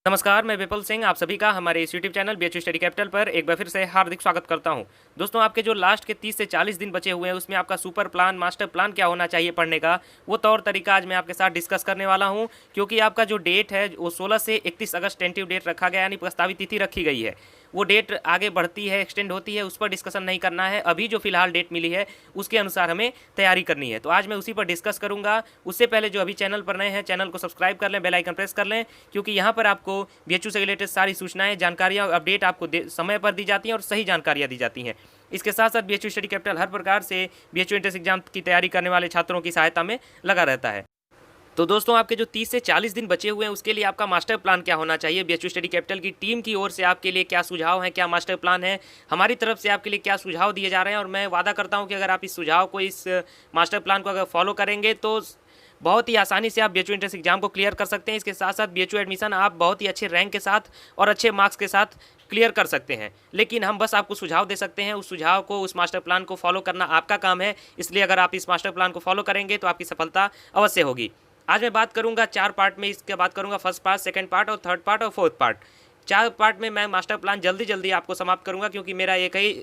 नमस्कार, मैं विपुल सिंह आप सभी का हमारे इस YouTube channel BHU study capital पर एक बार फिर से हार्दिक स्वागत करता हूं। दोस्तों, आपके जो लास्ट के 30 से 40 दिन बचे हुए हैं उसमें आपका सुपर प्लान, मास्टर प्लान क्या होना चाहिए पढ़ने का, वो तौर तरीका आज मैं आपके साथ डिस्कस करने वाला हूं। क्योंकि आपका जो डेट है वो 16 से 31 अगस्त टेंटिव डेट रखा गया, यानी प्रस्तावित तिथि रखी गई है। वो डेट आगे बढ़ती है, एक्सटेंड होती है, उस पर डिस्कशन नहीं करना है। अभी जो फिलहाल डेट मिली है उसके अनुसार हमें तैयारी करनी है, तो आज मैं उसी पर डिस्कस करूंगा। उससे पहले जो अभी चैनल पर नए हैं, चैनल को सब्सक्राइब कर लें, बेल आइकन प्रेस कर लें, क्योंकि यहाँ पर आपको बीएचयू से रिलेटेड सारी सूचनाएं, जानकारियाँ और अपडेट आपको समय पर दी जाती हैं और सही जानकारियाँ दी जाती हैं। इसके साथ साथ बीएचयू स्टडी कैपिटल हर प्रकार से बीएचयू एंट्रेंस एग्जाम की तैयारी करने वाले छात्रों की सहायता में लगा रहता है। तो दोस्तों, आपके जो 30 से 40 दिन बचे हुए हैं उसके लिए आपका मास्टर प्लान क्या होना चाहिए, बीएचयू स्टडी कैपिटल की टीम की ओर से आपके लिए क्या सुझाव हैं, क्या मास्टर प्लान है, हमारी तरफ से आपके लिए क्या सुझाव दिए जा रहे हैं। और मैं वादा करता हूं कि अगर आप इस सुझाव को, इस मास्टर प्लान को अगर फॉलो करेंगे तो बहुत ही आसानी से आप बीएचयू एंट्रेंस एग्जाम को क्लियर कर सकते हैं। इसके साथ साथ बीएचयू एडमिशन आप बहुत ही अच्छे रैंक के साथ और अच्छे मार्क्स के साथ क्लियर कर सकते हैं। लेकिन हम बस आपको सुझाव दे सकते हैं, उस सुझाव को, उस मास्टर प्लान को फॉलो करना आपका काम है। इसलिए अगर आप इस मास्टर प्लान को फॉलो करेंगे तो आपकी सफलता अवश्य होगी। आज मैं बात करूंगा 4 पार्ट में, इसके बात करूंगा फर्स्ट पार्ट, सेकंड पार्ट और थर्ड पार्ट और फोर्थ पार्ट। 4 पार्ट में मैं मास्टर प्लान जल्दी जल्दी आपको समाप्त करूंगा, क्योंकि मेरा एक ही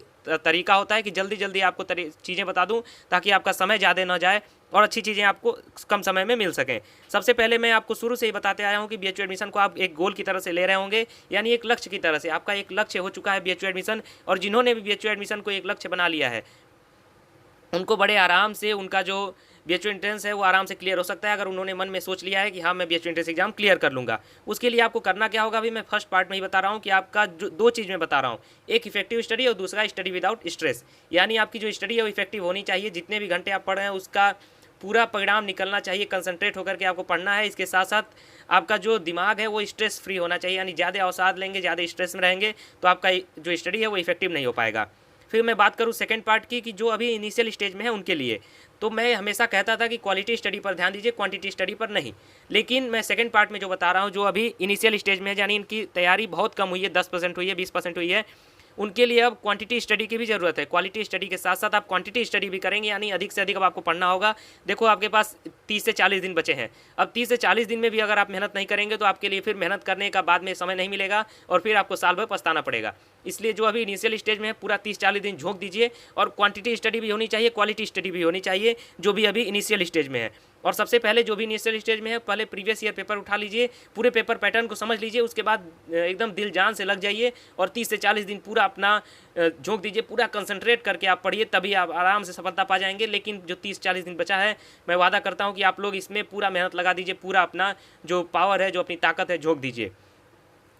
तरीका होता है कि जल्दी जल्दी आपको चीज़ें बता दूं ताकि आपका समय ज़्यादा ना जाए और अच्छी चीज़ें आपको कम समय में मिल सकें। सबसे पहले मैं आपको शुरू से ही बताते आया हूं कि बीएचयू एडमिशन को आप एक गोल की तरह से ले रहे होंगे, यानी एक लक्ष्य की तरह से। आपका एक लक्ष्य हो चुका है बीएचयू एडमिशन, और जिन्होंने भी बीएचयू एडमिशन को एक लक्ष्य बना लिया है उनको बड़े आराम से उनका जो बीएचयू एंट्रेंस है वो आराम से क्लियर हो सकता है, अगर उन्होंने मन में सोच लिया है कि हाँ मैं बीएचयू एंट्रेंस एग्जाम क्लियर कर लूँगा। उसके लिए आपको करना क्या होगा, अभी मैं फर्स्ट पार्ट में ही बता रहा हूँ कि आपका जो 2 चीज़ में बता रहा हूँ, एक इफेक्टिव स्टडी और दूसरा स्टडी विदाउट स्ट्रेस। यानी आपकी जो स्टडी है वो इफेक्टिव होनी चाहिए, जितने भी घंटे आप पढ़ रहे हैं उसका पूरा परिणाम निकलना चाहिए, कंसंट्रेट होकर के आपको पढ़ना है। इसके साथ साथ आपका जो दिमाग है वो स्ट्रेस फ्री होना चाहिए, यानी ज़्यादा अवसाद लेंगे, ज़्यादा स्ट्रेस में रहेंगे तो आपका जो स्टडी है वो इफेक्टिव नहीं हो पाएगा। फिर मैं बात करूं सेकंड पार्ट की, कि जो अभी इनिशियल स्टेज में है उनके लिए, तो मैं हमेशा कहता था कि क्वालिटी स्टडी पर ध्यान दीजिए, क्वांटिटी स्टडी पर नहीं। लेकिन मैं सेकंड पार्ट में जो बता रहा हूं, जो अभी इनिशियल स्टेज में है, यानी इनकी तैयारी बहुत कम हुई है, 10% हुई है, 20% हुई है, उनके लिए अब क्वांटिटी स्टडी की भी ज़रूरत है। क्वालिटी स्टडी के साथ साथ आप क्वांटिटी स्टडी भी करेंगे, यानी अधिक से अधिक अब आपको पढ़ना होगा। देखो, आपके पास 30 से 40 दिन बचे हैं। अब 30 से 40 दिन में भी अगर आप मेहनत नहीं करेंगे तो आपके लिए फिर मेहनत करने का बाद में समय नहीं मिलेगा और फिर आपको साल भर पछताना पड़ेगा। इसलिए जो अभी इनिशियल स्टेज में है पूरा 30-40 दिन झोंक दीजिए, और क्वांटिटी स्टडी भी होनी चाहिए, क्वालिटी स्टडी भी होनी चाहिए, जो भी अभी इनिशियल स्टेज में है। और सबसे पहले जो भी इनिशियल स्टेज में है, पहले प्रीवियस ईयर पेपर उठा लीजिए, पूरे पेपर पैटर्न को समझ लीजिए, उसके बाद एकदम दिल जान से लग जाइए और 30 से 40 दिन पूरा अपना झोंक दीजिए, पूरा कंसंट्रेट करके आप पढ़िए, तभी आप आराम से सफलता पा जाएंगे। लेकिन जो 30-40 दिन बचा है, मैं वादा करता हूँ कि आप लोग इसमें पूरा मेहनत लगा दीजिए, पूरा अपना जो पावर है, जो अपनी ताकत है, झोंक दीजिए।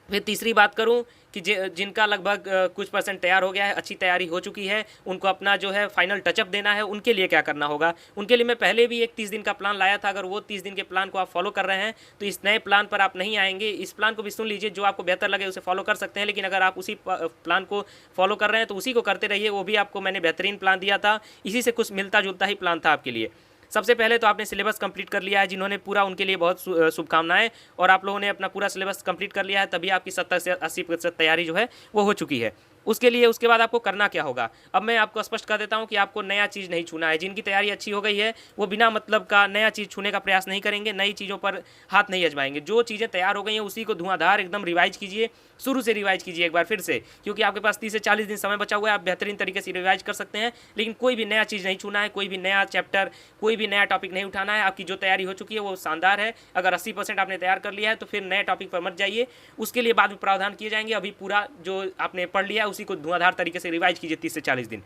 फिर तीसरी बात करूं कि जिनका लगभग कुछ परसेंट तैयार हो गया है, अच्छी तैयारी हो चुकी है, उनको अपना जो है फाइनल टचअप देना है, उनके लिए क्या करना होगा। उनके लिए मैं पहले भी एक 30 दिन का प्लान लाया था। अगर वो 30 दिन के प्लान को आप फॉलो कर रहे हैं तो इस नए प्लान पर आप नहीं आएंगे। इस प्लान को भी सुन लीजिए, जो आपको बेहतर लगे उसे फॉलो कर सकते हैं, लेकिन अगर आप उसी प्लान को फॉलो कर रहे हैं तो उसी को करते रहिए। वो भी आपको मैंने बेहतरीन प्लान दिया था, इसी से कुछ मिलता जुलता ही प्लान था आपके लिए। सबसे पहले तो आपने सिलेबस कंप्लीट कर लिया है, जिन्होंने पूरा, उनके लिए बहुत शुभकामनाएं। और आप लोगों ने अपना पूरा सिलेबस कंप्लीट कर लिया है, तभी आपकी 70 से 80% तैयारी जो है वो हो चुकी है। उसके बाद आपको करना क्या होगा, अब मैं आपको स्पष्ट कर देता हूं कि आपको नया चीज़ नहीं छूना है। जिनकी तैयारी अच्छी हो गई है वो बिना मतलब का नया चीज़ छूने का प्रयास नहीं करेंगे, नई चीज़ों पर हाथ नहीं आजमाएंगे। जो चीज़ें तैयार हो गई हैं उसी को धुआंधार एकदम रिवाइज कीजिए, शुरू से रिवाइज कीजिए एक बार फिर से, क्योंकि आपके पास 30 से 40 दिन समय बचा हुआ है, आप बेहतरीन तरीके से रिवाइज कर सकते हैं। लेकिन कोई भी नया चीज़ नहीं छूना है, कोई भी नया चैप्टर, कोई भी नया टॉपिक नहीं उठाना है। आपकी जो तैयारी हो चुकी है वो शानदार है। अगर 80% आपने तैयार कर लिया है तो फिर नए टॉपिक पर मत जाइए, उसके लिए बाद में प्रावधान किए जाएंगे। अभी पूरा जो आपने पढ़ लिया है उसी को धुआंधार तरीके से रिवाइज कीजिए 30 से 40 दिन।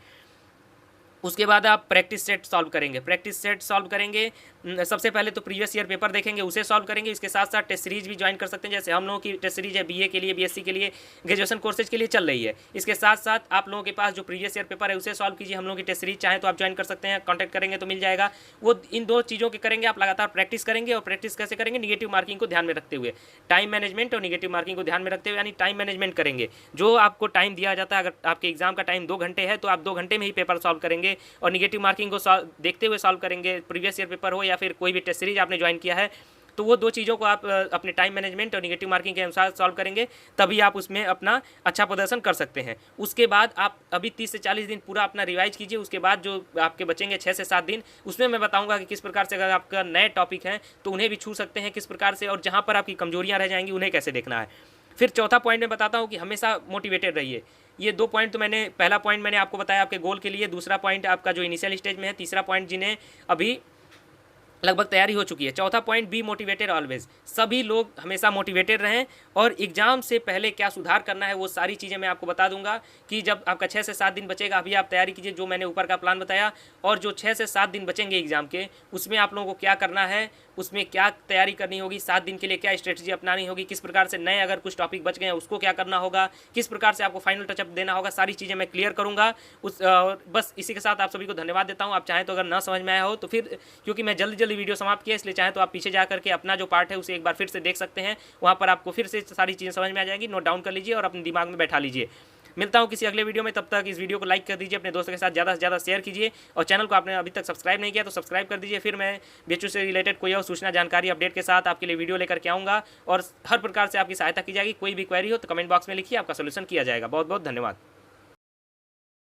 उसके बाद आप प्रैक्टिस सेट सॉल्व करेंगे। प्रैक्टिस सेट सॉल्व करेंगे, सबसे पहले तो प्रीवियस ईयर पेपर देखेंगे, उसे सॉल्व करेंगे। इसके साथ साथ टेस्ट सीरीज भी ज्वाइन कर सकते हैं, जैसे हम लोगों की टेस्ट सीरीज है बीए के लिए, बीएससी के लिए, ग्रेजुएशन कोर्सेज के लिए चल रही है। इसके साथ साथ आप लोगों के पास जो प्रीवियस ईयर पेपर है उसे सॉल्व कीजिए। हम लोगों की टेस्ट सीरीज चाहे तो आप ज्वाइन कर सकते हैं, कॉन्टैक्ट करेंगे तो मिल जाएगा। वो इन 2 चीज़ों के करेंगे, आप लगातार प्रैक्टिस करेंगे। और प्रैक्टिस कैसे करेंगे, निगेटिव मार्किंग को ध्यान में रखते हुए, टाइम मैनेजमेंट और निगेटिव मार्किंग को ध्यान में रखते हुए, यानी टाइम मैनेजमेंट करेंगे। जो आपको टाइम दिया जाता है, अगर आपके एग्जाम का टाइम 2 घंटे है तो आप 2 घंटे में ही पेपर सॉल्व करेंगे और निगेटिव मार्किंग को देखते हुए सॉल्व करेंगे। प्रीवियस ईयर पेपर हो या फिर कोई भी टेस्ट सीरीज आपने ज्वाइन किया है तो वो दो चीज़ों को आप अपने टाइम मैनेजमेंट और निगेटिव मार्किंग के अनुसार सॉल्व करेंगे, तभी आप उसमें अपना अच्छा प्रदर्शन कर सकते हैं। उसके बाद आप अभी 30 से 40 दिन पूरा अपना रिवाइज कीजिए। उसके बाद जो आपके बचेंगे 6 से 7 दिन, उसमें मैं बताऊंगा कि किस प्रकार से अगर आपका नए टॉपिक हैं तो उन्हें भी छू सकते हैं किस प्रकार से, और जहाँ पर आपकी कमजोरियाँ रह जाएंगी उन्हें कैसे देखना है। फिर चौथा पॉइंट मैं बताता हूँ कि हमेशा मोटिवेटेड रहिए। ये 2 पॉइंट तो पहला पॉइंट मैंने आपको बताया आपके गोल के लिए, दूसरा पॉइंट आपका जो इनिशियल स्टेज में है, तीसरा पॉइंट जिन्हें अभी लगभग तैयारी हो चुकी है। चौथा पॉइंट, बी मोटिवेटेड ऑलवेज। सभी लोग हमेशा मोटिवेटेड रहें, और एग्जाम से पहले क्या सुधार करना है वो सारी चीज़ें मैं आपको बता दूंगा कि जब आपका 6 से 7 दिन बचेगा अभी आप तैयारी कीजिए जो मैंने ऊपर का प्लान बताया, और जो 6 से 7 दिन बचेंगे एग्जाम के उसमें आप लोगों को क्या करना है, उसमें क्या तैयारी करनी होगी, 7 दिन के लिए क्या स्ट्रेटजी अपनानी होगी, किस प्रकार से नए अगर कुछ टॉपिक बच गए हैं उसको क्या करना होगा, किस प्रकार से आपको फाइनल टचअप देना होगा, सारी चीज़ें मैं क्लियर करूँगा। बस इसी के साथ आप सभी को धन्यवाद देता हूँ। आप चाहें तो अगर ना समझ में आया हो तो फिर, क्योंकि मैं जल्दी जल्दी वीडियो समाप्त किया इसलिए चाहे तो आप पीछे जा करके अपना जो पार्ट है उसे एक बार फिर से देख सकते हैं, वहाँ पर आपको फिर से सारी चीज़ें समझ में आ जाएगी। नोट डाउन कर लीजिए और अपने दिमाग में बैठा लीजिए। मिलता हूँ किसी अगले वीडियो में, तब तक इस वीडियो को लाइक कर दीजिए, अपने दोस्तों के साथ ज़्यादा से ज़्यादा शेयर कीजिए, और चैनल को आपने अभी तक सब्सक्राइब नहीं किया तो सब्सक्राइब कर दीजिए। फिर मैं बीएचयू से रिलेटेड कोई और सूचना जानकारी अपडेट के साथ आपके लिए वीडियो लेकर के आऊँगा, और हर प्रकार से आपकी सहायता की जाएगी। कोई भी क्वेरी हो तो कमेंट बॉक्स में लिखिए, आपका सोल्यूशन किया जाएगा। बहुत बहुत धन्यवाद।